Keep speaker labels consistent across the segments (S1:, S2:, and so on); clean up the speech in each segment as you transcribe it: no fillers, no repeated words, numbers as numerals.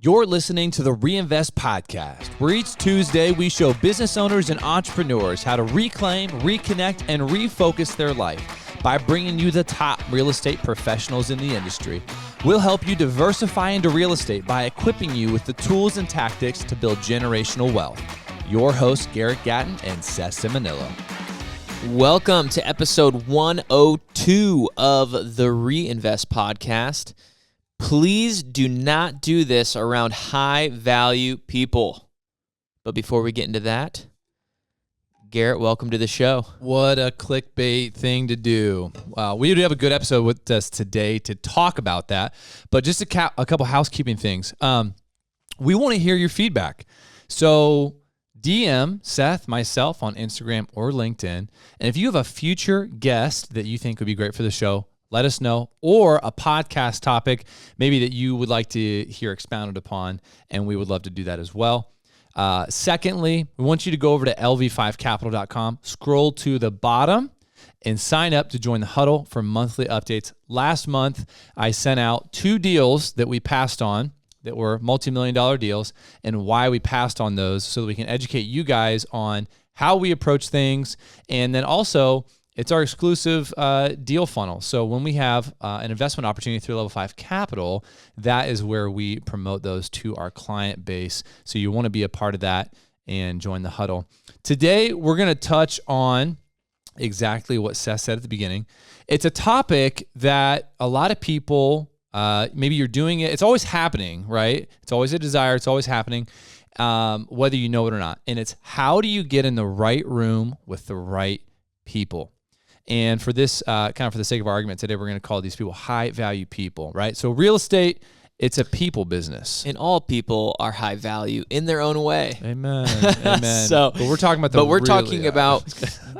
S1: You're listening to the Reinvest Podcast, where each Tuesday we show business owners and entrepreneurs how to reclaim, reconnect, and refocus their life by bringing you the top real estate professionals in the industry. We'll help you diversify into real estate by equipping you with the tools and tactics to build generational wealth. Your hosts, Garrett and Seth Simonillo.
S2: Welcome to episode 102 of the Reinvest Podcast. Please do not do this around high-value people. But before we get into that, Garrett, welcome to the show.
S1: What a clickbait thing to do. We do have a good episode with us today to talk about that, but just a couple housekeeping things. We want to hear your feedback. So DM Seth, myself on Instagram or LinkedIn, and if you have a future guest that you think would be great for the show, let us know, or a podcast topic maybe that you would like to hear expounded upon, and we would love to do that as well. Secondly, we want you to go over to lv5capital.com, scroll to the bottom, and sign up to join the huddle for monthly updates. Last month, I sent out 2 deals that we passed on that were multi-million-dollar deals and why we passed on those so that we can educate you guys on how we approach things, and then also it's our exclusive deal funnel. So when we have an investment opportunity through Level 5 Capital, that is where we promote those to our client base. So you want to be a part of that and join the huddle. Today, we're going to touch on exactly what Seth said at the beginning. It's a topic that a lot of people, maybe you're doing it. It's always happening, right? It's always a desire. It's always happening, whether you know it or not. And it's how do you get in the right room with the right people? And for this, kind of for the sake of our argument today, we're going to call these people high-value people, right? So real estate, it's a people business.
S2: And all people are high value in their own way.
S1: Amen. Amen.
S2: But
S1: we're talking about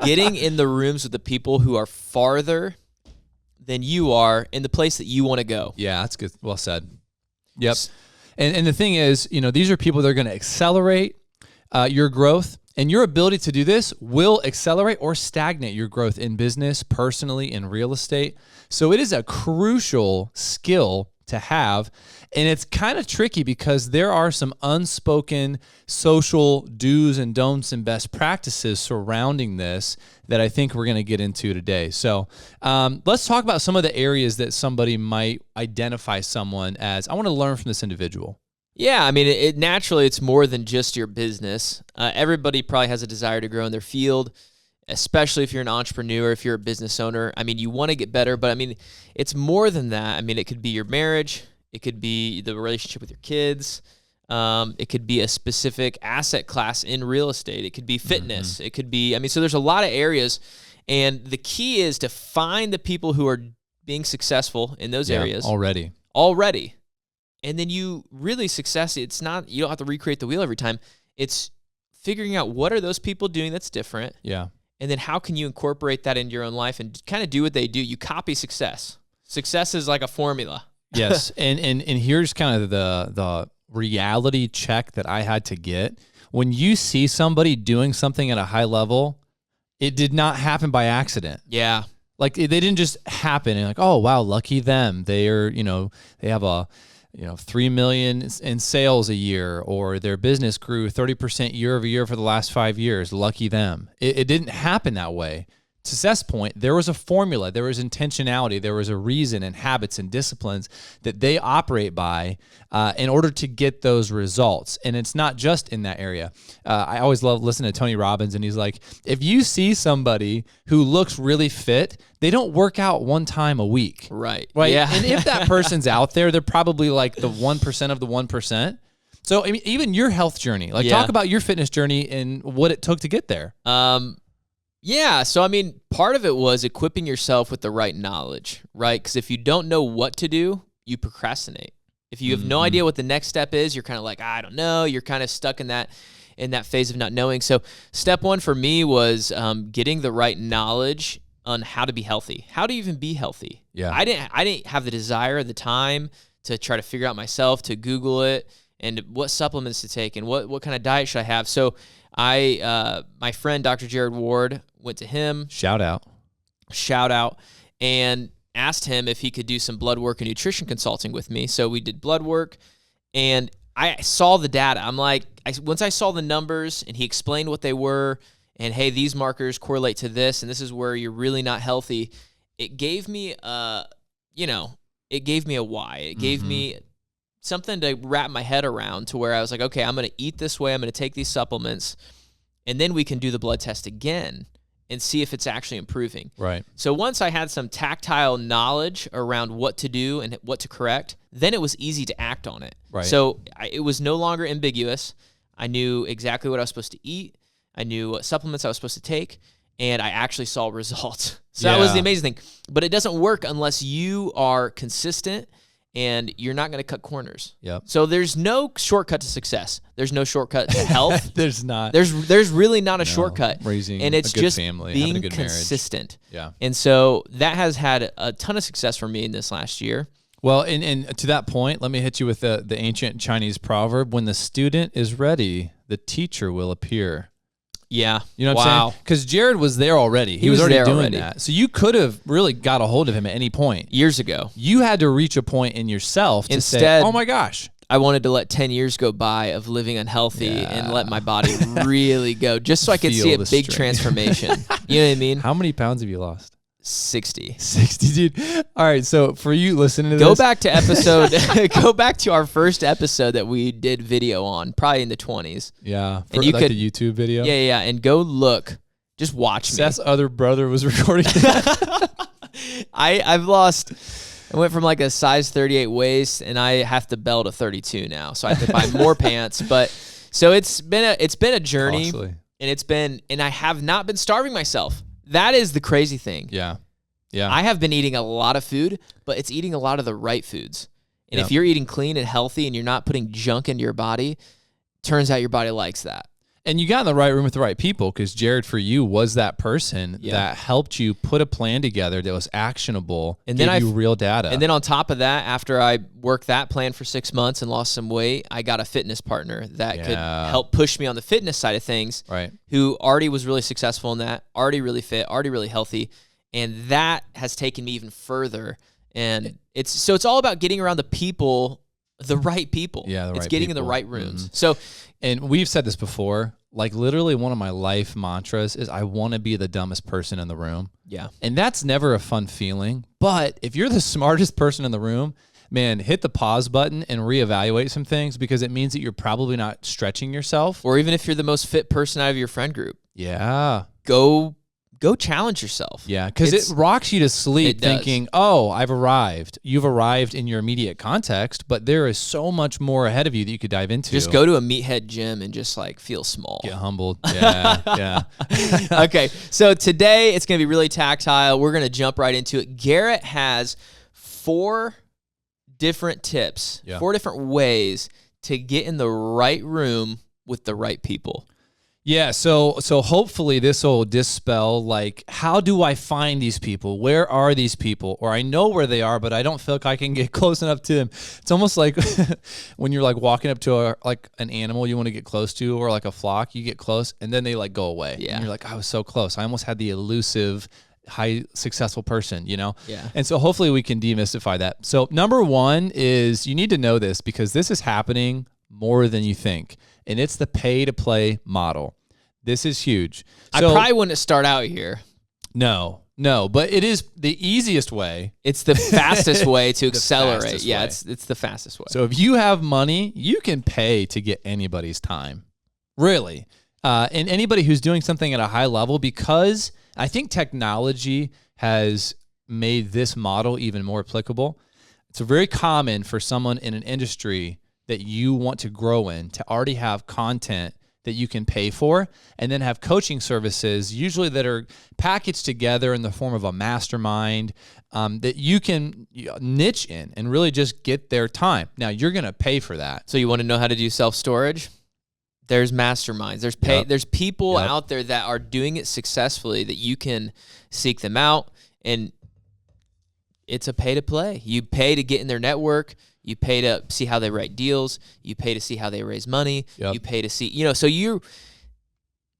S2: getting in the rooms with the people who are farther than you are in the place that you want to go.
S1: Yeah, that's good. Well said. Yep. And the thing is, these are people that are going to accelerate your growth. And your ability to do this will accelerate or stagnate your growth in business, personally, in real estate. So it is a crucial skill to have. And it's kind of tricky because there are some unspoken social do's and don'ts and best practices surrounding this that I think we're going to get into today. So let's talk about some of the areas that somebody might identify someone as, I want to learn from this individual.
S2: Yeah, I mean, naturally, it's more than just your business. Everybody probably has a desire to grow in their field, especially if you're an entrepreneur, if you're a business owner. I mean, you want to get better, but I mean, it's more than that. I mean, it could be your marriage. It could be the relationship with your kids. It could be a specific asset class in real estate. It could be fitness. Mm-hmm. It could be, so there's a lot of areas. And the key is to find the people who are being successful in those areas.
S1: Already.
S2: And then you really success. It's not, you don't have to recreate the wheel every time. It's figuring out what are those people doing that's different.
S1: Yeah.
S2: And then how can you incorporate that into your own life and kind of do what they do? You copy success. Success is like a formula.
S1: Yes. and here's kind of the reality check that I had to get. When you see somebody doing something at a high level, it did not happen by accident.
S2: Yeah.
S1: Like they didn't just happen and like, oh, wow, lucky them. They are, they have a, 3 million in sales a year, or their business grew 30% year over year for the last 5 years. Lucky them. It didn't happen that way. To Seth's point, there was a formula, there was intentionality, there was a reason and habits and disciplines that they operate by in order to get those results. And it's not just in that area. I always love listening to Tony Robbins, and he's like, if you see somebody who looks really fit, they don't work out one time a week.
S2: Right.
S1: Yeah. And if that person's out there, they're probably like the 1% of the 1%. So I mean, even your health journey, talk about your fitness journey and what it took to get there.
S2: Yeah, so I mean, part of it was equipping yourself with the right knowledge, right? Because if you don't know what to do, you procrastinate. If you have no idea what the next step is, you're kind of like, I don't know. You're kind of stuck in that phase of not knowing. So step one for me was getting the right knowledge on how to be healthy. How to even be healthy.
S1: Yeah,
S2: I didn't have the desire or the time to try to figure out myself, to Google it, and what supplements to take, and what kind of diet should I have. So my friend, Dr. Jared Ward, went to him.
S1: Shout out.
S2: And asked him if he could do some blood work and nutrition consulting with me. So we did blood work, and I saw the data. I'm like, once I saw the numbers and he explained what they were, and hey, these markers correlate to this, and this is where you're really not healthy. It gave me it gave me a why. It gave me something to wrap my head around to where I was like, okay, I'm going to eat this way. I'm going to take these supplements, and then we can do the blood test again and see if it's actually improving.
S1: Right.
S2: So once I had some tactile knowledge around what to do and what to correct, then it was easy to act on it.
S1: Right.
S2: So it was no longer ambiguous. I knew exactly what I was supposed to eat. I knew what supplements I was supposed to take, and I actually saw results. So that was the amazing thing. But it doesn't work unless you are consistent and you're not going to cut corners.
S1: Yep.
S2: So there's no shortcut to success. There's no shortcut to health.
S1: There's not.
S2: There's really not a shortcut.
S1: Raising
S2: and it's
S1: a good
S2: just
S1: family,
S2: being
S1: having a good
S2: consistent.
S1: Marriage. Yeah.
S2: And so that has had a ton of success for me in this last year.
S1: Well, and to that point, let me hit you with the ancient Chinese proverb: when the student is ready, the teacher will appear.
S2: Yeah.
S1: You know what I'm saying? Because Jared was there already. He was already doing that. So you could have really got a hold of him at any point.
S2: Years ago.
S1: You had to reach a point in yourself to say, oh my gosh.
S2: I wanted to let 10 years go by of living unhealthy and let my body really go just so I could see a big transformation. You know what I mean?
S1: How many pounds have you lost?
S2: 60,
S1: dude. All right, so for you listening to
S2: this, go back to our first episode that we did video on, probably in the 20s.
S1: Yeah,
S2: and you could
S1: the YouTube video.
S2: Yeah, and go look, just watch
S1: Seth's other brother was recording.
S2: I went from like a size 38 waist, and I have to belt a 32 now, so I have to buy more pants. But so it's been a journey,
S1: Costly.
S2: and I have not been starving myself. That is the crazy thing.
S1: Yeah.
S2: I have been eating a lot of food, but it's eating a lot of the right foods. And if you're eating clean and healthy and you're not putting junk into your body, turns out your body likes that.
S1: And you got in the right room with the right people, because Jared, for you, was that person that helped you put a plan together that was actionable and gave you real data.
S2: And then on top of that, after I worked that plan for 6 months and lost some weight, I got a fitness partner that could help push me on the fitness side of things, who already was really successful in that, already really fit, already really healthy. And that has taken me even further. And it's all about getting around the right people.
S1: Yeah,
S2: it's getting in the right rooms. So,
S1: and we've said this before, like literally one of my life mantras is I want to be the dumbest person in the room.
S2: Yeah.
S1: And that's never a fun feeling. But if you're the smartest person in the room, man, hit the pause button and reevaluate some things, because it means that you're probably not stretching yourself.
S2: Or even if you're the most fit person out of your friend group.
S1: Yeah.
S2: Go challenge yourself.
S1: Yeah, because it rocks you to sleep thinking, oh, I've arrived. You've arrived in your immediate context, but there is so much more ahead of you that you could dive into.
S2: Just go to a meathead gym and just like feel small.
S1: Get humbled. Yeah.
S2: Okay, so today it's going to be really tactile. We're going to jump right into it. Garrett has 4 different tips, 4 different ways to get in the right room with the right people.
S1: Yeah, so hopefully this will dispel, like, how do I find these people? Where are these people? Or I know where they are, but I don't feel like I can get close enough to them. It's almost like when you're like walking up to an animal you want to get close to, or like a flock, you get close and then they like go away.
S2: Yeah.
S1: And you're like, I was so close. I almost had the elusive high successful person, you know?
S2: Yeah.
S1: And so hopefully we can demystify that. So number 1 is you need to know this, because this is happening more than you think. And it's the pay to play model. This is huge.
S2: So, I probably wouldn't start out here.
S1: No, but it is the easiest way.
S2: It's the fastest way to accelerate. Yeah, it's the fastest way.
S1: So if you have money, you can pay to get anybody's time. Really. And anybody who's doing something at a high level, because I think technology has made this model even more applicable. It's very common for someone in an industry that you want to grow in to already have content that you can pay for, and then have coaching services, usually that are packaged together in the form of a mastermind, that you can niche in and really just get their time. Now, you're going to pay for that.
S2: So you want to know how to do self-storage? There's masterminds. There's people out there that are doing it successfully that you can seek them out, and it's a pay to play. You pay to get in their network. You pay to see how they write deals. You pay to see how they raise money. You pay to see, so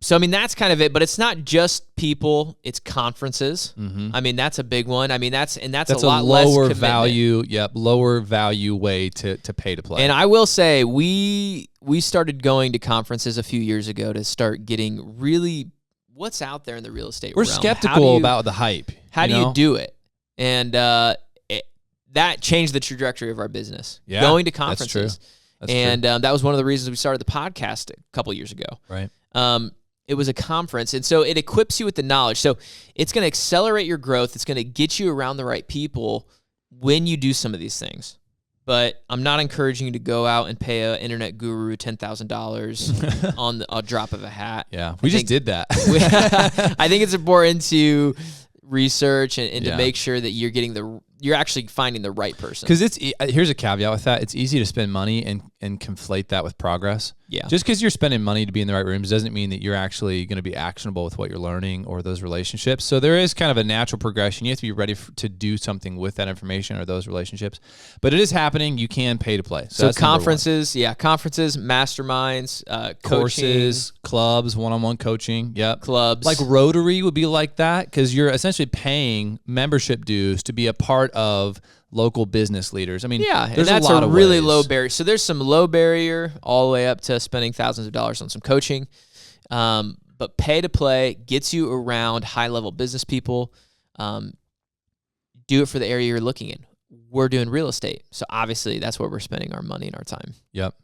S2: So, I mean, that's kind of it, but it's not just people, it's conferences. I mean, that's a big one. I mean, that's a lot less
S1: lower
S2: commitment.
S1: value. Yep. Lower value way to pay to play.
S2: And I will say we started going to conferences a few years ago to start getting really what's out there in the real estate
S1: We're
S2: realm.
S1: skeptical about the hype.
S2: How do you do it? And that changed the trajectory of our business.
S1: Yeah,
S2: going to conferences.
S1: That's true.
S2: That was one of the reasons we started the podcast a couple years ago.
S1: Right.
S2: It was a conference, and so it equips you with the knowledge. So it's going to accelerate your growth. It's going to get you around the right people when you do some of these things. But I'm not encouraging you to go out and pay an internet guru $10,000 on a drop of a hat.
S1: Yeah, we just did that.
S2: I think it's important to research and to make sure that you're actually finding the right person.
S1: Because here's a caveat with that: it's easy to spend money and conflate that with progress.
S2: Yeah.
S1: Just because you're spending money to be in the right rooms doesn't mean that you're actually going to be actionable with what you're learning or those relationships. So there is kind of a natural progression. You have to be ready to do something with that information or those relationships. But it is happening. You can pay to play.
S2: So conferences, masterminds,
S1: courses, clubs, one-on-one coaching. Yep.
S2: Clubs.
S1: Like Rotary would be like that because you're essentially paying membership dues to be a part of local business leaders. I mean,
S2: and
S1: there's
S2: that's
S1: a lot
S2: a
S1: of
S2: really
S1: ways.
S2: low barrier. So there's some low barrier all the way up to spending thousands of dollars on some coaching. But pay to play gets you around high-level business people. Do it for the area you're looking in. We're doing real estate. So obviously that's where we're spending our money and our time.
S1: Yep.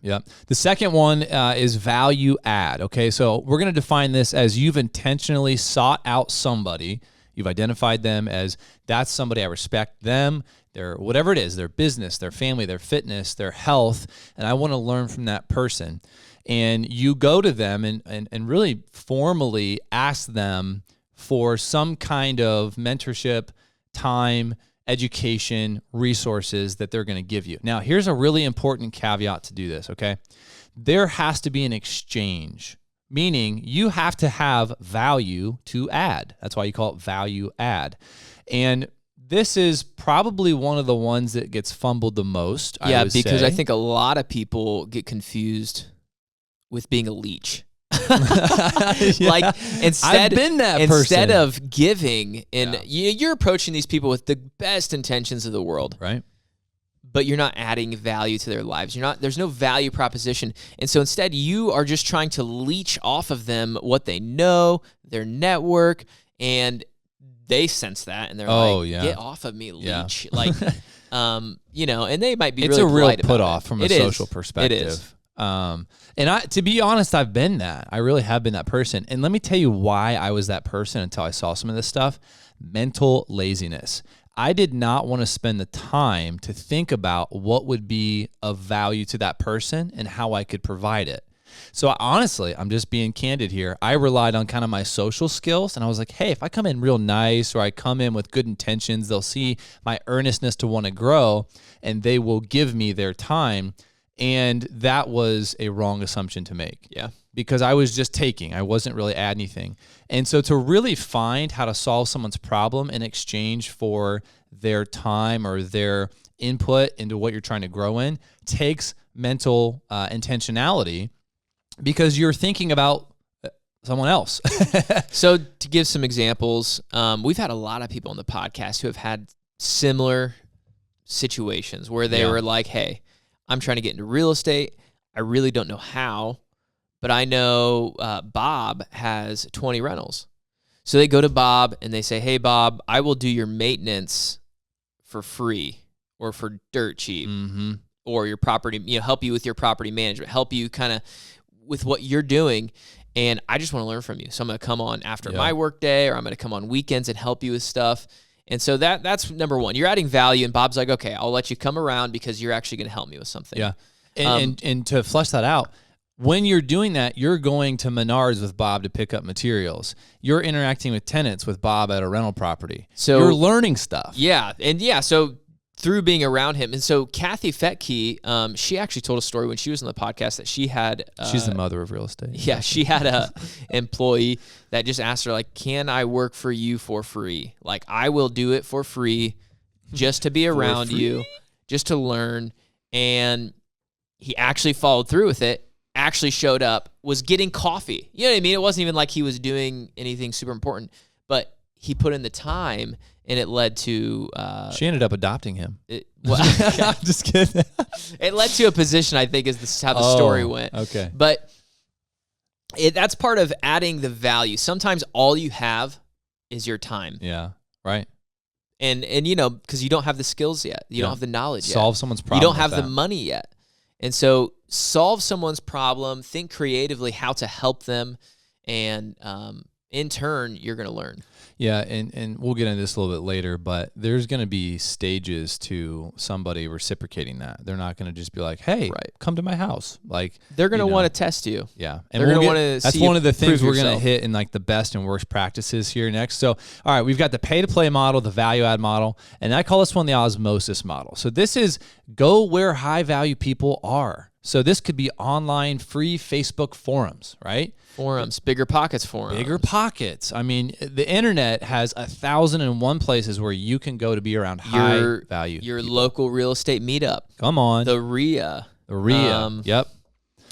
S1: The second one is value add. Okay, so we're going to define this as you've intentionally sought out somebody. You've identified them as that's somebody I respect them, their whatever it is, their business, their family, their fitness, their health, and I want to learn from that person. And you go to them and really formally ask them for some kind of mentorship, time, education, resources that they're going to give you. Now, here's a really important caveat to do this, okay? There has to be an exchange. Meaning you have to have value to add. That's why you call it value add. And this is probably one of the ones that gets fumbled the most.
S2: Yeah, because I think a lot of people get confused with being a leech. Like
S1: I've been that person.
S2: Instead of giving, and you're approaching these people with the best intentions of the world.
S1: Right.
S2: But you're not adding value to their lives. There's no value proposition. And so instead you are just trying to leech off of them what they know, their network, and they sense that and they're get off of me, leech. Like, and they might be
S1: it's
S2: really
S1: a real
S2: polite
S1: put
S2: about
S1: off
S2: it.
S1: from a social perspective.
S2: It is.
S1: And to be honest, I've been that. I really have been that person. And let me tell you why I was that person until I saw some of this stuff. Mental laziness. I did not want to spend the time to think about what would be of value to that person and how I could provide it. So honestly, I'm just being candid here. I relied on kind of my social skills, and I was like, hey, if I come in real nice or I come in with good intentions, they'll see my earnestness to want to grow, and they will give me their time. And that was a wrong assumption to make.
S2: Yeah.
S1: Because I was just taking. I wasn't really adding anything. And so to really find how to solve someone's problem in exchange for their time or their input into what you're trying to grow in takes mental intentionality because you're thinking about someone else.
S2: So to give some examples, we've had a lot of people on the podcast who have had similar situations where they were like, hey, I'm trying to get into real estate. I really don't know how, but I know Bob has 20 rentals. So they go to Bob and they say, hey, Bob, I will do your maintenance for free or for dirt cheap or your property, help you with your property management, help you kind of with what you're doing. And I just want to learn from you. So I'm going to come on after my work day, or I'm going to come on weekends and help you with stuff. And so that's number one. You're adding value, and Bob's like, okay, I'll let you come around because you're actually going to help me with something.
S1: Yeah. And to flesh that out, when you're doing that, you're going to Menards with Bob to pick up materials. You're interacting with tenants with Bob at a rental property. So you're learning stuff.
S2: Yeah. And so through being around him. And so Kathy Fetke, she actually told a story when she was on the podcast that she had...
S1: she's the mother of real estate.
S2: Yeah, she had a employee that just asked her, like, can I work for you for free? Like, I will do it for free just to be around you, just to learn. And he actually followed through with it, actually showed up was getting coffee. You know what I mean? It wasn't even like he was doing anything super important, but he put in the time, and it led to...
S1: she ended up adopting him.
S2: I'm
S1: just kidding.
S2: It led to a position, I think, is how the story went.
S1: Okay.
S2: But that's part of adding the value. Sometimes all you have is your time.
S1: Yeah, right.
S2: And you know, because you don't have the skills yet. You don't have the knowledge yet.
S1: Solve someone's problem.
S2: You don't have the money yet. And so solve someone's problem, think creatively how to help them, and in turn, you're going to learn.
S1: Yeah, and we'll get into this a little bit later, but there's going to be stages to somebody reciprocating that. They're not going to just be like, "Hey, come to my house." Like
S2: they're going to want to test you.
S1: Yeah,
S2: and they're going to want to.
S1: That's one of the things we're going to hit in like the best and worst practices here next. So, all right, we've got the pay to play model, the value add model, and I call this one the osmosis model. So this is go where high value people are. So this could be online free Facebook forums, right?
S2: Forums, Bigger Pockets forums.
S1: Bigger Pockets. I mean, the internet has 1,001 places where you can go to be around high value.
S2: Your local real estate meetup.
S1: Come on.
S2: The RIA.
S1: The RIA. Yep.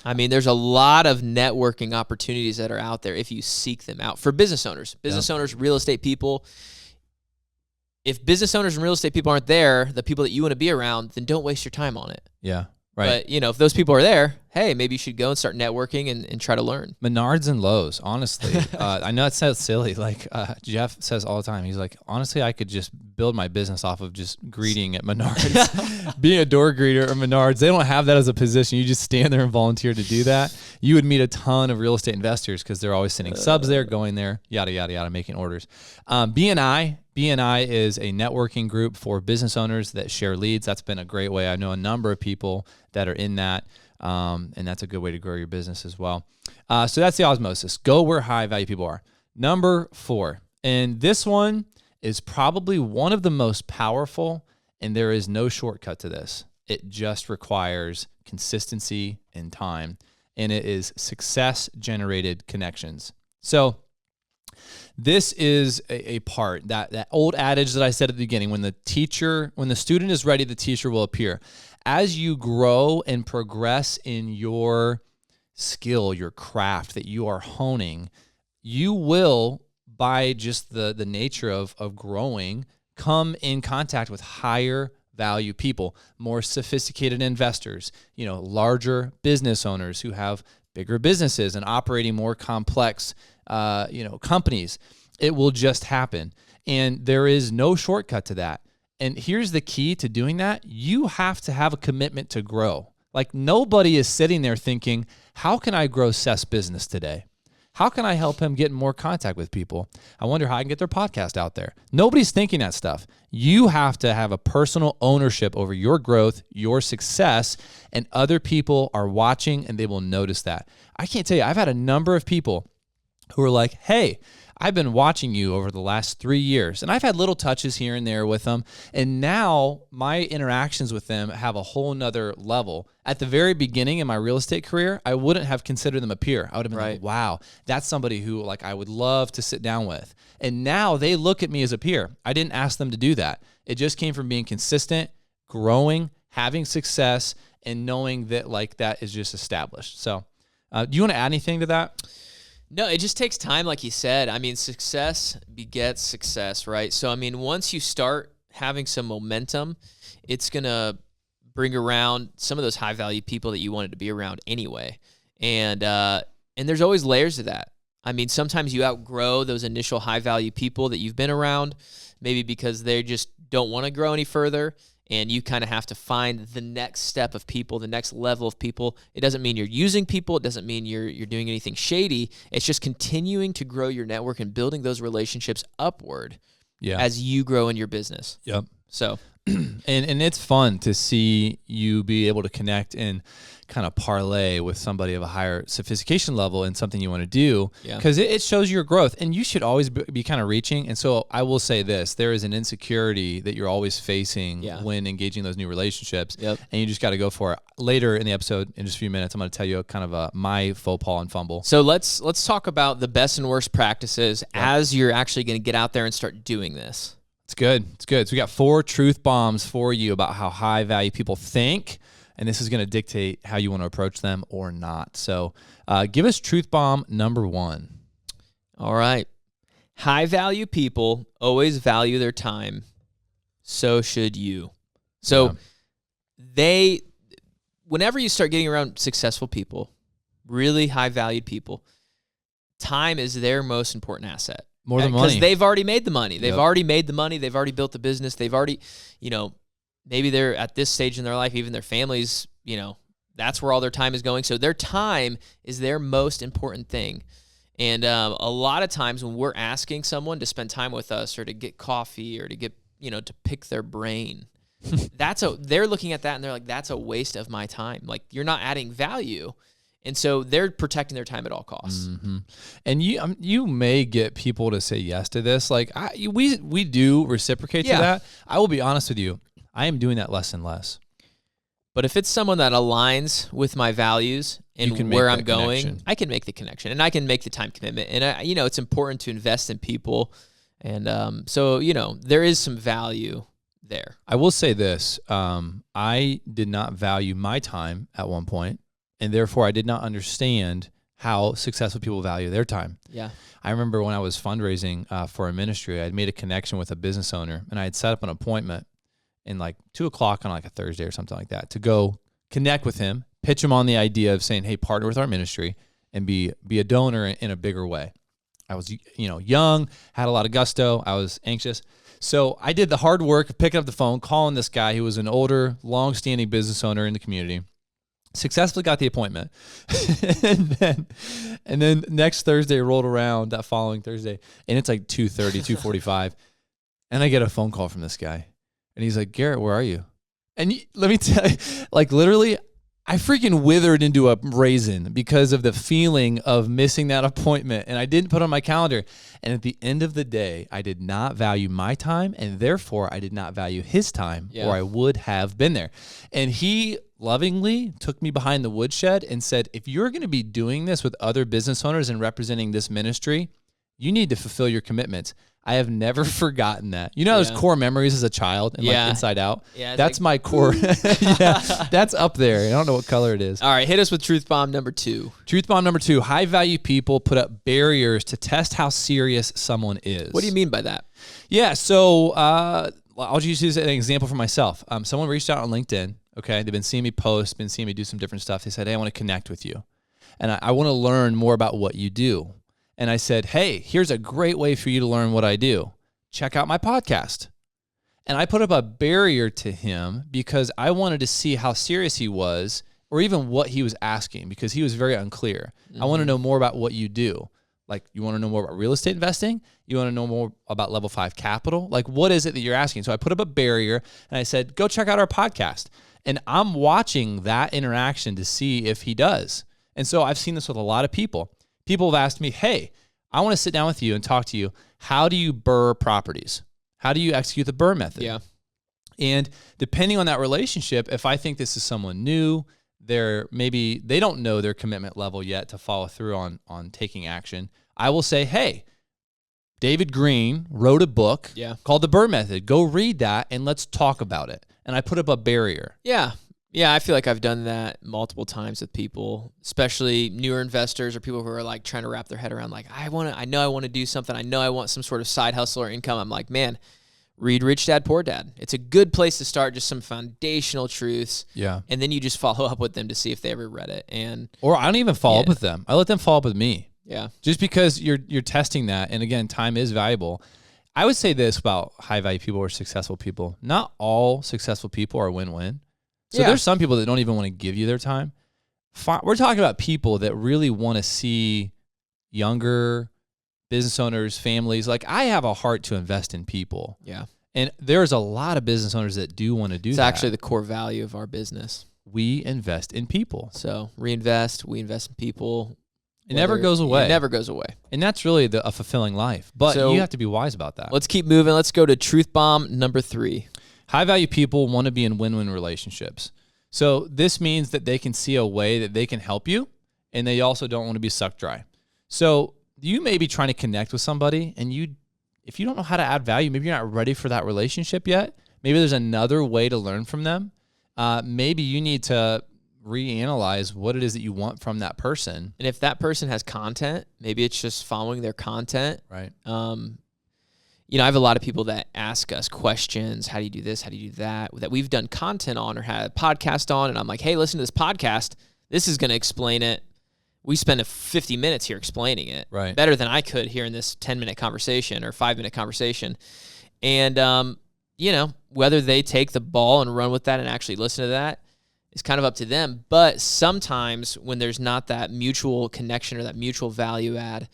S2: I mean, there's a lot of networking opportunities that are out there if you seek them out. For business owners, real estate people. If business owners and real estate people aren't there, the people that you want to be around, then don't waste your time on it.
S1: Yeah. Right.
S2: But, you know, if those people are there, hey, maybe you should go and start networking and try to learn.
S1: Menards and Lowe's, honestly. I know it sounds silly. Like Jeff says all the time, he's like, honestly, I could just build my business off of just greeting at Menards. Being a door greeter at Menards, they don't have that as a position. You just stand there and volunteer to do that. You would meet a ton of real estate investors because they're always sending subs there, going there, yada, yada, yada, making orders. BNI is a networking group for business owners that share leads. That's been a great way. I know a number of people that are in that, and that's a good way to grow your business as well. So that's the osmosis. Go where high value people are. Number 4, and this one is probably one of the most powerful, and there is no shortcut to this. It just requires consistency and time, and it is success-generated connections. So this is a part, that old adage that I said at the beginning, when the student is ready, the teacher will appear. As you grow and progress in your skill, your craft that you are honing, you will, by just the nature of growing, come in contact with higher value people, more sophisticated investors, larger business owners who have bigger businesses and operating more complex companies. It will just happen. And there is no shortcut to that. And here's the key to doing that. You have to have a commitment to grow. Like nobody is sitting there thinking, how can I grow Seth's business today? How can I help him get in more contact with people? I wonder how I can get their podcast out there. Nobody's thinking that stuff. You have to have a personal ownership over your growth, your success, and other people are watching and they will notice that. I can't tell you, I've had a number of people who are like, hey, I've been watching you over the last 3 years, and I've had little touches here and there with them, and now my interactions with them have a whole nother level. At the very beginning in my real estate career, I wouldn't have considered them a peer. I would have been like, wow, that's somebody who I would love to sit down with. And now they look at me as a peer. I didn't ask them to do that. It just came from being consistent, growing, having success, and knowing that that is just established. So do you want to add anything to that?
S2: No, it just takes time, like you said. I mean, success begets success, right? So, I mean, once you start having some momentum, it's going to bring around some of those high-value people that you wanted to be around anyway. And there's always layers to that. I mean, sometimes you outgrow those initial high-value people that you've been around, maybe because they just don't want to grow any further, and you kind of have to find the next step of people, the next level of people. It doesn't mean you're using people. It doesn't mean you're doing anything shady. It's just continuing to grow your network and building those relationships upward as you grow in your business.
S1: Yep.
S2: So,
S1: and it's fun to see you be able to connect and kind of parlay with somebody of a higher sophistication level in something you want to do, because it shows your growth, and you should always be kind of reaching. And so I will say this, there is an insecurity that you're always facing when engaging those new relationships, and you just got to go for it. Later in the episode, in just a few minutes, I'm going to tell you kind of my faux pas and fumble.
S2: So let's talk about the best and worst practices as you're actually going to get out there and start doing this.
S1: It's good. So we got 4 truth bombs for you about how high value people think, and this is going to dictate how you want to approach them or not. So give us truth bomb number 1.
S2: All right. High value people always value their time. So should you. So whenever you start getting around successful people, really high valued people, time is their most important asset.
S1: More than money.
S2: Because they've already made the money. They've already made the money. They've already built the business. They've already, maybe they're at this stage in their life, even their families, that's where all their time is going. So their time is their most important thing. And a lot of times when we're asking someone to spend time with us or to get coffee or to get, to pick their brain, they're looking at that and they're like, that's a waste of my time. Like, you're not adding value. And so they're protecting their time at all costs.
S1: Mm-hmm. And you may get people to say yes to this. Like we do reciprocate to that. I will be honest with you. I am doing that less and less.
S2: But if it's someone that aligns with my values and where I'm going, I can make the connection and I can make the time commitment. And it's important to invest in people. And so there is some value there.
S1: I will say this. I did not value my time at one point. And therefore, I did not understand how successful people value their time.
S2: Yeah.
S1: I remember when I was fundraising for a ministry, I had made a connection with a business owner, and I had set up an appointment in 2:00 on a Thursday or something like that to go connect with him, pitch him on the idea of saying, hey, partner with our ministry and be a donor in a bigger way. I was, young, had a lot of gusto. I was anxious. So I did the hard work of picking up the phone, calling this guy who was an older, long-standing business owner in the community. Successfully got the appointment. and then next Thursday rolled around, that following Thursday, and it's 2:30, 2:45. And I get a phone call from this guy. And he's like, Garrett, where are you? And let me tell you, literally, I freaking withered into a raisin because of the feeling of missing that appointment. And I didn't put it on my calendar. And at the end of the day, I did not value my time. And therefore, I did not value his time, or I would have been there. And he lovingly took me behind the woodshed and said, if you're going to be doing this with other business owners and representing this ministry, you need to fulfill your commitments. I have never forgotten that. There's core memories as a child and Inside Out. Yeah, that's my core. That's up there. I don't know what color it is.
S2: All right, hit us with truth bomb number 2.
S1: Truth bomb number 2, high value people put up barriers to test how serious someone is.
S2: What do you mean by that?
S1: Yeah, so I'll just use an example for myself. Someone reached out on LinkedIn. Okay, they've been seeing me post, been seeing me do some different stuff. They said, hey, I want to connect with you. And I want to learn more about what you do. And I said, hey, here's a great way for you to learn what I do. Check out my podcast. And I put up a barrier to him because I wanted to see how serious he was or even what he was asking because he was very unclear. Mm-hmm. I want to know more about what you do. You want to know more about real estate investing? You want to know more about level 5 capital? What is it that you're asking? So I put up a barrier and I said, go check out our podcast. And I'm watching that interaction to see if he does. And so I've seen this with a lot of people. People have asked me, hey, I want to sit down with you and talk to you. How do you BRRRR properties? How do you execute the BRRRR method?
S2: Yeah.
S1: And depending on that relationship, if I think this is someone new, maybe they don't know their commitment level yet to follow through on taking action, I will say, hey, David Green wrote a book called The BRRRR Method. Go read that and let's talk about it. And I put up a barrier.
S2: Yeah. Yeah, I feel like I've done that multiple times with people, especially newer investors or people who are trying to wrap their head around I know I want to do something. I know I want some sort of side hustle or income. I'm like, man, read Rich Dad, Poor Dad. It's a good place to start, just some foundational truths. Yeah. And then you just follow up with them to see if they ever read it. Or
S1: I don't even follow up with them. I let them follow up with me.
S2: Yeah.
S1: Just because you're testing that. And again, time is valuable. I would say this about high value people or successful people. Not all successful people are win-win. So there's some people that don't even want to give you their time. We're talking about people that really want to see younger business owners, families. I have a heart to invest in people.
S2: Yeah.
S1: And there's a lot of business owners that do want to do that.
S2: It's actually the core value of our business.
S1: We invest in people.
S2: So we invest in people.
S1: It never goes away.
S2: It never goes away.
S1: And that's really a fulfilling life. But you have to be wise about that.
S2: Let's keep moving. Let's go to truth bomb number 3.
S1: High-value people want to be in win-win relationships. So this means that they can see a way that they can help you, and they also don't want to be sucked dry. So you may be trying to connect with somebody, and if you don't know how to add value, maybe you're not ready for that relationship yet. Maybe there's another way to learn from them. maybe you need to reanalyze what it is that you want from that person.
S2: And if that person has content, maybe it's just following their content.
S1: Right.
S2: You know, I have a lot of people that ask us questions. How do you do this? How do you do that? That we've done content on or had a podcast on. And I'm like, hey, listen to this podcast. This is going to explain it. We spend 50 minutes here explaining it.
S1: Right.
S2: Better than I could here in this 10-minute conversation or 5-minute conversation. And, you know, whether they take the ball and run with that and actually listen to that is kind of up to them. But sometimes when there's not that mutual connection or that mutual value add,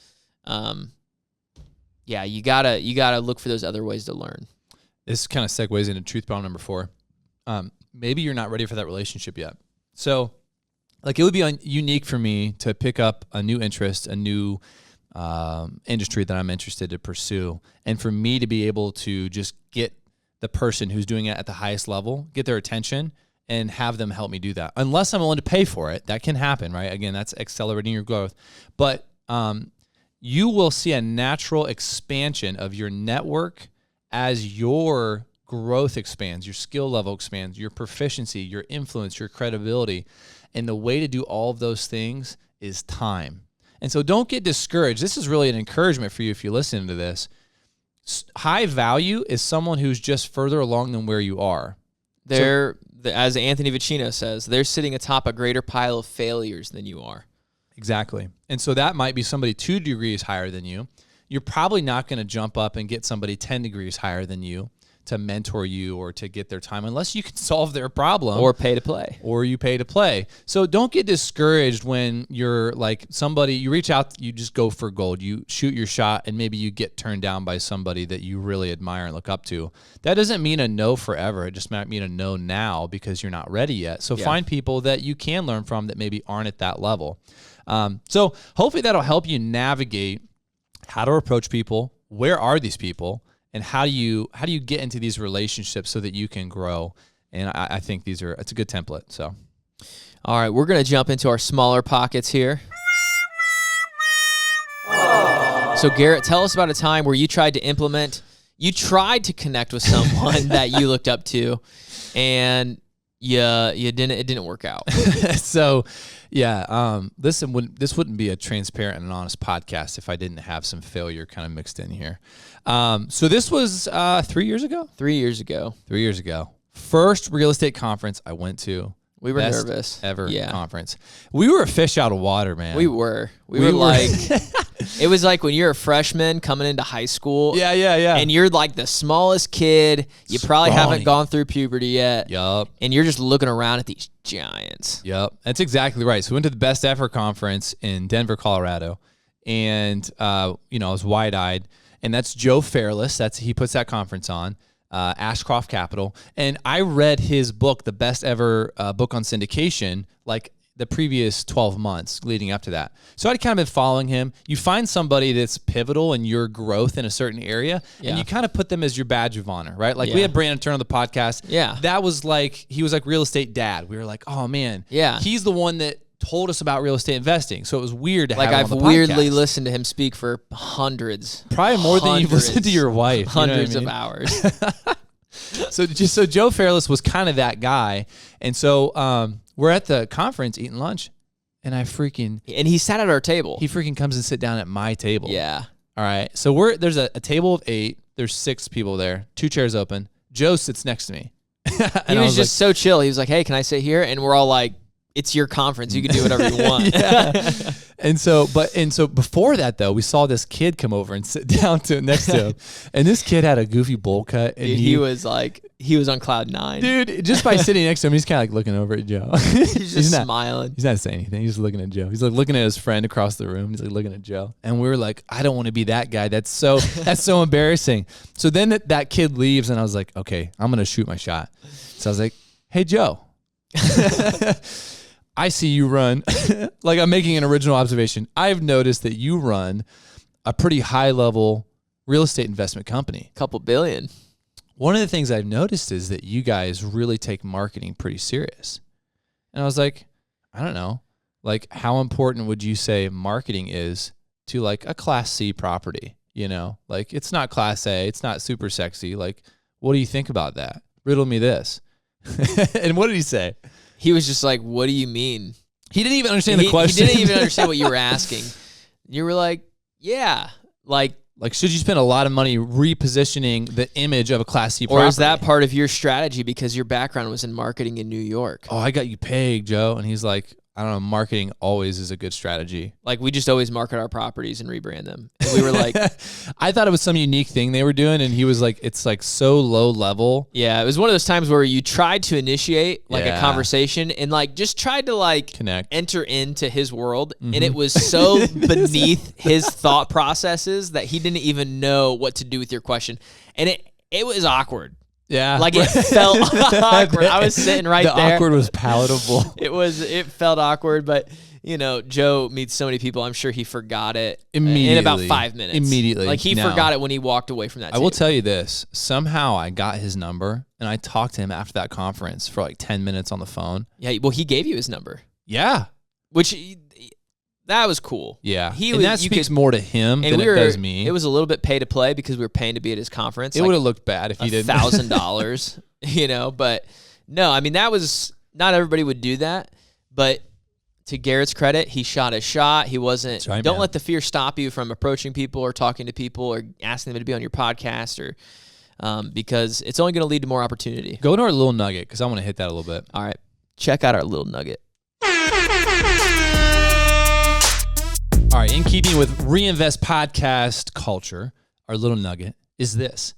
S2: yeah, you gotta look for those other ways to learn.
S1: This kind of segues into truth bomb number 4. Maybe you're not ready for that relationship yet. So, like, it would be unique for me to pick up a new interest, a new industry that I'm interested to pursue, and for me to be able to just get the person who's doing it at the highest level, get their attention, and have them help me do that. Unless I'm willing to pay for it, that can happen, right? Again, that's accelerating your growth. But you will see a natural expansion of your network as your growth expands, your skill level expands, your proficiency, your influence, your credibility. And the way to do all of those things is time. And so don't get discouraged. This is really an encouragement for you if you listen to this. High value is someone who's just further along than where you are.
S2: As Anthony Vicino says, they're sitting atop a greater pile of failures than you are.
S1: Exactly. And so that might be somebody 2 degrees higher than you. You're probably not going to jump up and get somebody 10 degrees higher than you to mentor you or to get their time unless you can solve their problem.
S2: Or pay to play.
S1: Or you pay to play. So don't get discouraged when you're like somebody, you reach out, you just go for gold. You shoot your shot and maybe you get turned down by somebody that you really admire and look up to. That doesn't mean a no forever. It just might mean a no now because you're not ready yet. So find people that you can learn from that maybe aren't at that level. So hopefully that'll help you navigate how to approach people. Where are these people? And how do you get into these relationships so that you can grow? And I think it's a good template. So,
S2: all right, we're gonna jump into our smaller pockets here. So Garrett, tell us about a time where you tried to connect with someone that you looked up to, and it didn't work out.
S1: So, yeah, this wouldn't be a transparent and honest podcast if I didn't have some failure kind of mixed in here. So this was 3 years ago.
S2: 3 years ago.
S1: 3 years ago. First real estate conference I went to.
S2: We were nervous.
S1: Ever conference. We were a fish out of water, man.
S2: We were like, it was like when you're a freshman coming into high school.
S1: Yeah.
S2: And you're like the smallest kid. You probably haven't gone through puberty yet.
S1: Yup.
S2: And you're just looking around at these giants.
S1: Yep. That's exactly right. So we went to the Best Effort Conference in Denver, Colorado. And, I was wide-eyed. And that's Joe Fairless. He puts that conference on. Ashcroft Capital. And I read his book, the best ever book on syndication, like the previous 12 months leading up to that. So I'd kind of been following him. You find somebody that's pivotal in your growth in a certain area, and you kind of put them as your badge of honor, right? Like we had Brandon Turner on the podcast.
S2: Yeah.
S1: That was like, he was like real estate dad. We were like, oh man.
S2: Yeah.
S1: He's the one that told us about real estate investing. So it was weird to have him on the podcast.
S2: I've weirdly listened to him speak for hundreds.
S1: Probably more than you've listened to your wife.
S2: Hundreds of hours.
S1: So Joe Fairless was kind of that guy. And so we're at the conference eating lunch, and and
S2: he sat at our table.
S1: He freaking comes and sit down at my table.
S2: Yeah.
S1: All right. So there's a table of 8. There's 6 people there. 2 chairs open. Joe sits next to me.
S2: He was just so chill. He was like, hey, can I sit here? And we're all like, it's your conference. You can do whatever you want.
S1: And so before that though, we saw this kid come over and sit down next to him, and this kid had a goofy bowl cut, and
S2: dude, he was on cloud 9.
S1: Dude, just by sitting next to him, he's kind of like looking over at Joe.
S2: He's just smiling.
S1: He's not saying anything. He's just looking at Joe. He's like looking at his friend across the room. He's like looking at Joe, and we were like, I don't want to be that guy. That's so embarrassing. So then that kid leaves, and I was like, okay, I'm gonna shoot my shot. So I was like, hey Joe. I see you run, like I'm making an original observation. I've noticed that you run a pretty high level real estate investment company.
S2: Couple billion.
S1: One of the things I've noticed is that you guys really take marketing pretty serious. And I was like, I don't know, like how important would you say marketing is to like a Class C property? Like it's not Class A, it's not super sexy. Like, what do you think about that? Riddle me this. And what did he say?
S2: He was just like, what do you mean?
S1: He didn't even understand the question.
S2: He didn't even understand what you were asking. You were like, yeah. Like,
S1: should you spend a lot of money repositioning the image of a Class C property?
S2: Or is that part of your strategy because your background was in marketing in New York?
S1: Oh, I got you pegged, Joe. And he's like, I don't know, marketing always is a good strategy.
S2: Like, we just always market our properties and rebrand them. And we were like...
S1: I thought it was some unique thing they were doing, and he was like, it's like so low level.
S2: Yeah, it was one of those times where you tried to initiate like a conversation and like just tried to like
S1: connect,
S2: enter into his world, and it was so beneath his thought processes that he didn't even know what to do with your question. And it was awkward.
S1: Yeah.
S2: Like, it felt awkward. I was sitting right there.
S1: The awkward was palatable.
S2: It felt awkward, but you know, Joe meets so many people. I'm sure he forgot it
S1: immediately
S2: in about 5 minutes.
S1: Immediately.
S2: Like, he forgot it when he walked away from that table.
S1: I will tell you this. Somehow I got his number, and I talked to him after that conference for like 10 minutes on the phone.
S2: Yeah, well, he gave you his number.
S1: Yeah.
S2: Which... that was cool.
S1: Yeah. That speaks more to him than it does me.
S2: It was a little bit pay to play because we were paying to be at his conference.
S1: It would have looked bad if he didn't.
S2: $1,000, you know, but no, I mean, that was, not everybody would do that, but to Garrett's credit, he shot his shot. He wasn't, don't let the fear stop you from approaching people or talking to people or asking them to be on your podcast or, because it's only going to lead to more opportunity.
S1: Go to our little nugget because I want to hit that a little bit.
S2: All right. Check out our little nugget.
S1: All right, in keeping with Reinvest podcast culture, our little nugget is this.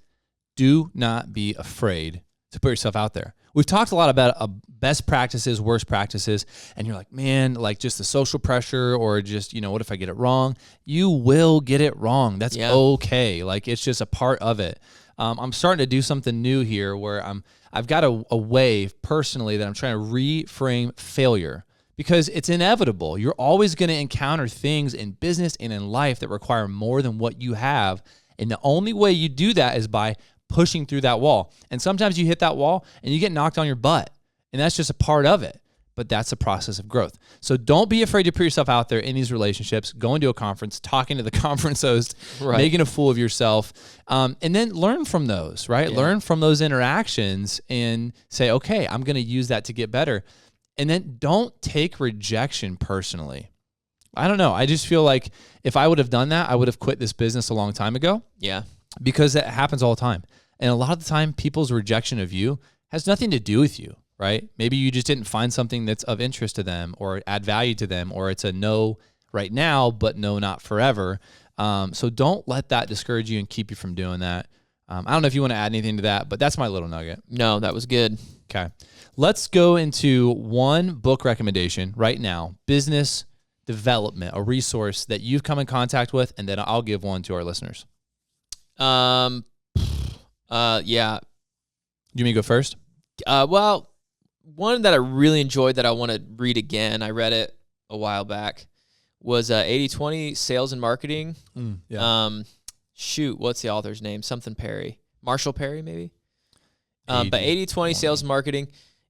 S1: Do not be afraid to put yourself out there. We've talked a lot about best practices, worst practices, and you're like, man, like just the social pressure or just, you know, what if I get it wrong? You will get it wrong. That's okay. Like, it's just a part of it. I'm starting to do something new here where I've got a way personally that I'm trying to reframe failure. Because it's inevitable. You're always going to encounter things in business and in life that require more than what you have. And the only way you do that is by pushing through that wall. And sometimes you hit that wall and you get knocked on your butt. And that's just a part of it. But that's a process of growth. So don't be afraid to put yourself out there in these relationships, going to a conference, talking to the conference host, making a fool of yourself, and then learn from those, right? Yeah. Learn from those interactions and say, okay, I'm going to use that to get better. And then don't take rejection personally. I don't know. I just feel like if I would have done that, I would have quit this business a long time ago.
S2: Yeah.
S1: Because that happens all the time. And a lot of the time, people's rejection of you has nothing to do with you, right? Maybe you just didn't find something that's of interest to them or add value to them, or it's a no right now, but no, not forever. So don't let that discourage you and keep you from doing that. I don't know if you want to add anything to that, but that's my little nugget.
S2: No, that was good.
S1: Okay. Let's go into one book recommendation right now, business development, a resource that you've come in contact with, and then I'll give one to our listeners.
S2: Yeah.
S1: Do you want me to go first?
S2: Well, one that I really enjoyed that I want to read again, I read it a while back, was 80/20 Sales and Marketing. Shoot, what's the author's name? Something Perry. Marshall Perry, maybe? But 80/20 Sales and Marketing,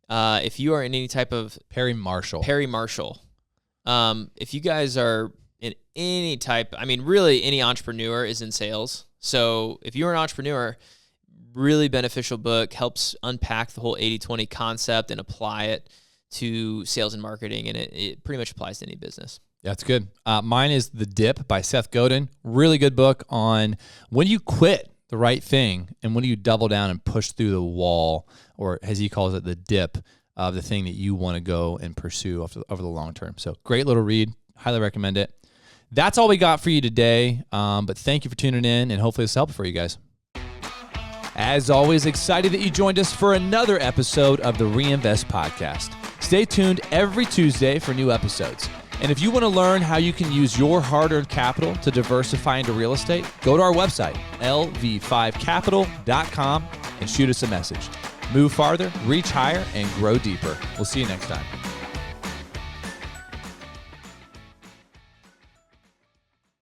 S2: if you are in any type of...
S1: Perry Marshall.
S2: If you guys are in any type... I mean, really, any entrepreneur is in sales. So if you're an entrepreneur, really beneficial book, helps unpack the whole 80/20 concept and apply it to sales and marketing, and it pretty much applies to any business.
S1: That's good. Mine is The Dip by Seth Godin. Really good book on when you quit the right thing and when you double down and push through the wall, or as he calls it, the dip of the thing that you want to go and pursue over the long term. So great little read. Highly recommend it. That's all we got for you today. But thank you for tuning in, and hopefully this helped for you guys. As always, excited that you joined us for another episode of the Reinvest Podcast. Stay tuned every Tuesday for new episodes. And if you want to learn how you can use your hard-earned capital to diversify into real estate, go to our website, lv5capital.com, and shoot us a message. Move farther, reach higher, and grow deeper. We'll see you next time.